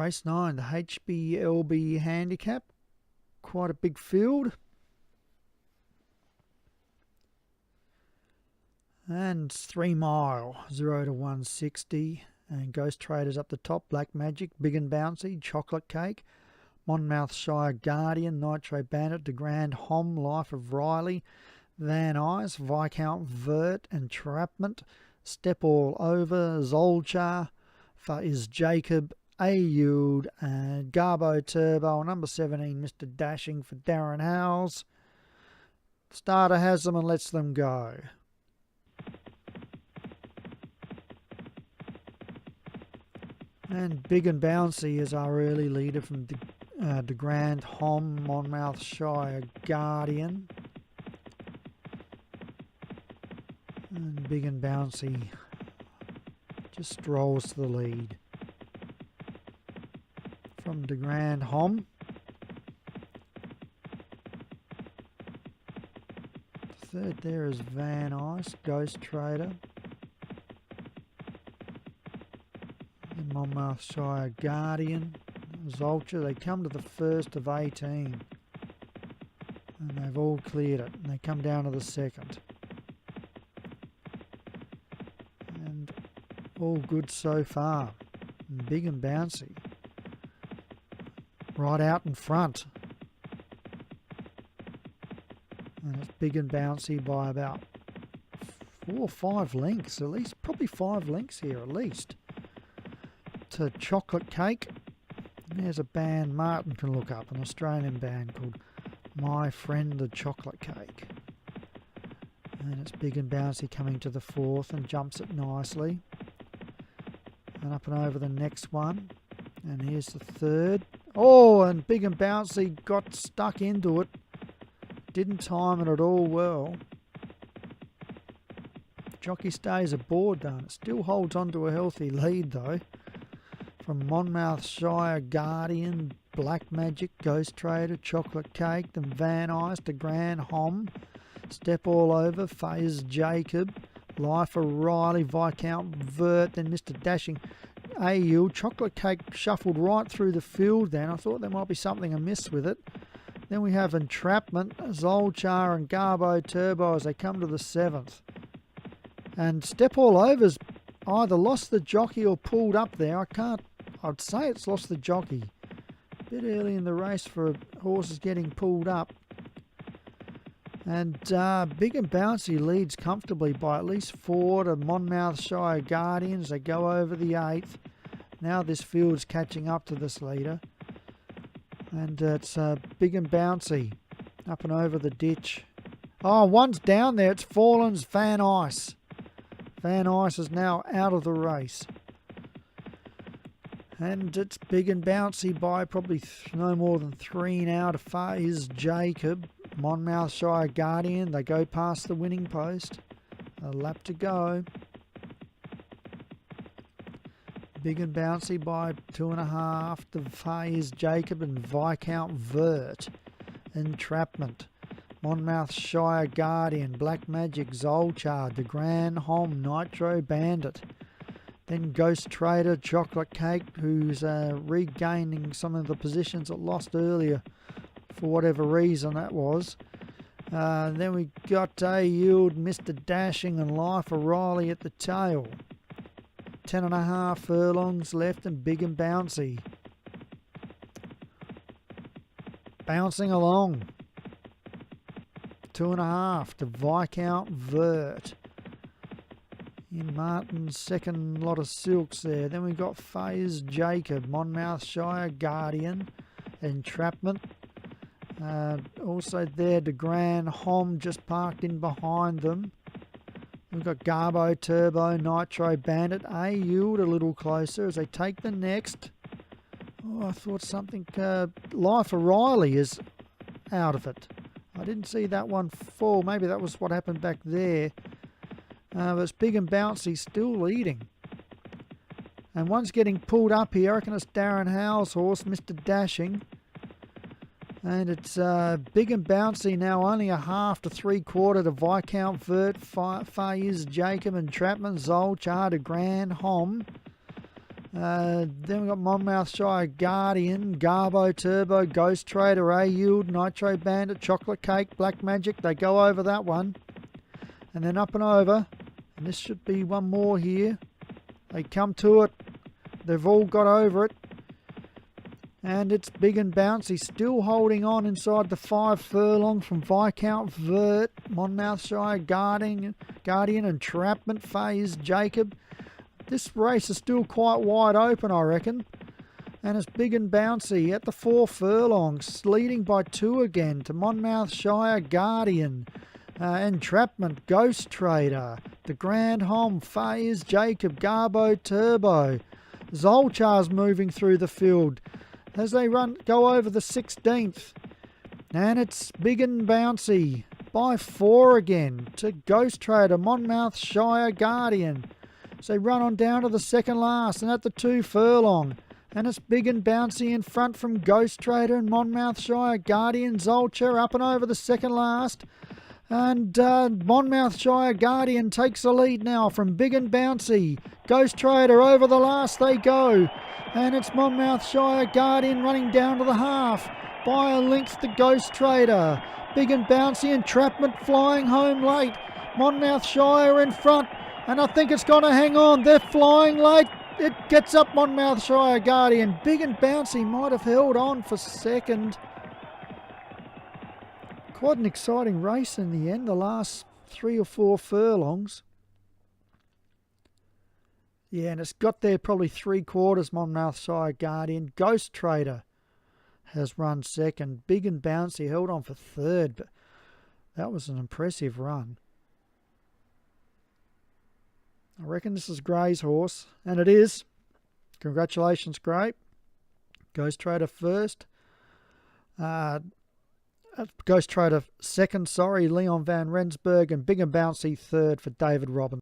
Race 9, the HBLB Handicap. Quite a big field. And 3 mile, 0 to 160. And Ghost Traders up the top. Black Magic, Big and Bouncy, Chocolate Cake, Monmouthshire Guardian, Nitro Bandit, De Grand Hom, Life of Riley, Van Nuys, Viscount Vert, Entrapment, Step All Over, Zolchar, Faiz Jacob, A-Yield, and Garbo Turbo, number 17, Mr. Dashing for Darren Howes. Starter has them and lets them go. And Big and Bouncy is our early leader from De Grand Hom, Monmouthshire Guardian. And Big and Bouncy just strolls to the lead. From De Grand Hom. Third there is Van Nuys, Ghost Trader. And Monmouthshire Guardian. Zolcher, they come to the first of 18. And they've all cleared it. And they come down to the second. And all good so far. And Big and Bouncy right out in front. And it's Big and Bouncy by about 4 or 5 lengths, at least, probably 5 lengths here at least. To Chocolate Cake. And there's a band Martin can look up, an Australian band called My Friend the Chocolate Cake. And it's Big and Bouncy coming to the 4th and jumps it nicely. And up and over the next one. And here's the 3rd. Oh, and Big and Bouncy got stuck into it. Didn't time it at all well. Jockey stays aboard though. It still holds on to a healthy lead though. From Monmouthshire Guardian, Black Magic, Ghost Trader, Chocolate Cake, then Van Nuys, De Grand Hom, Step All Over, Faiz Jacob, Life of Riley, Viscount Vert, then Mr. Dashing, A-Yield. Chocolate Cake shuffled right through the field then. I thought there might be something amiss with it. Then we have Entrapment, Zolchar and Garbo Turbo as they come to the 7th. And Step All Over's either lost the jockey or pulled up there. I'd say it's lost the jockey. A bit early in the race for horses getting pulled up. And Big and Bouncy leads comfortably by at least 4 to Monmouthshire Guardians. They go over the 8th. Now this field's catching up to this leader. And it's Big and Bouncy up and over the ditch. Oh, one's down there. It's Fallen's Van Nuys. Van Nuys is now out of the race. And it's Big and Bouncy by probably no more than 3 now to Faiz Jacob. Monmouthshire Guardian. They go past the winning post. A lap to go. Big and Bouncy by 2.5 to Faiz Jacob and Viscount Vert. Entrapment. Monmouthshire Guardian, Black Magic, Zolchar, De Grand Hom, Nitro Bandit. Then Ghost Trader, Chocolate Cake, who's regaining some of the positions it lost earlier for whatever reason that was. Then we got A-Yield, Mr. Dashing and Life of Riley at the tail. 10.5 furlongs left and Big and Bouncy. Bouncing along. 2.5 to Viscount Vert. In Martin's second lot of silks there. Then we got Faiz Jacob, Monmouthshire Guardian, Entrapment. Also there, De Grand Hom just parked in behind them. We've got Garbo Turbo, Nitro Bandit, A-Yield a little closer as they take the next. Oh, I thought something, Life of Riley is out of it. I didn't see that one fall. Maybe that was what happened back there. But it's Big and Bouncy still leading. And one's getting pulled up here. I reckon it's Darren Howes' horse, Mr. Dashing. And it's Big and Bouncy now only 1/2 to 3/4 to Viscount Vert, Faiz Jacob, Entrapment, Zolchar, De Grand Hom. Then we've got Monmouthshire Guardian, Garbo Turbo, Ghost Trader, A-Yield, Nitro Bandit, Chocolate Cake, Black Magic. They go over that one. And then up and over. And this should be one more here. They come to it. They've all got over it. And it's Big and Bouncy, still holding on inside the 5 furlong from Viscount Vert, Monmouthshire Guardian, Entrapment Phase, Jacob. This race is still quite wide open, I reckon. And it's Big and Bouncy at the 4 furlongs, leading by 2 again to Monmouthshire Guardian, Entrapment, Ghost Trader, the Grand Hom, Phase, Jacob, Garbo Turbo. Zolchar's moving through the field as they go over the 16th. And it's Big and Bouncy by 4 again to Ghost Trader, Monmouthshire Guardian. So they run on down to the second last and at the 2 furlong. And it's Big and Bouncy in front from Ghost Trader and Monmouthshire Guardian. Zolcher up and over the second last. And Monmouthshire Guardian takes the lead now from Big and Bouncy. Ghost Trader over the last they go. And it's Monmouthshire Guardian running down to the half. By a length to Ghost Trader. Big and Bouncy, Entrapment flying home late. Monmouthshire in front. And I think it's going to hang on. They're flying late. It gets up Monmouthshire Guardian. Big and Bouncy might have held on for second. Quite an exciting race in the end, the last 3 or 4 furlongs. Yeah, and it's got there probably 3/4 Monmouthshire Guardian. Ghost Trader has run second. Big and Bouncy held on for third, but that was an impressive run. I reckon this is Gray's horse, and it is. Congratulations, Gray. Ghost Trader first. Ghost Trader second, Leon Van Rensburg, and Big and Bouncy third for David Robinson.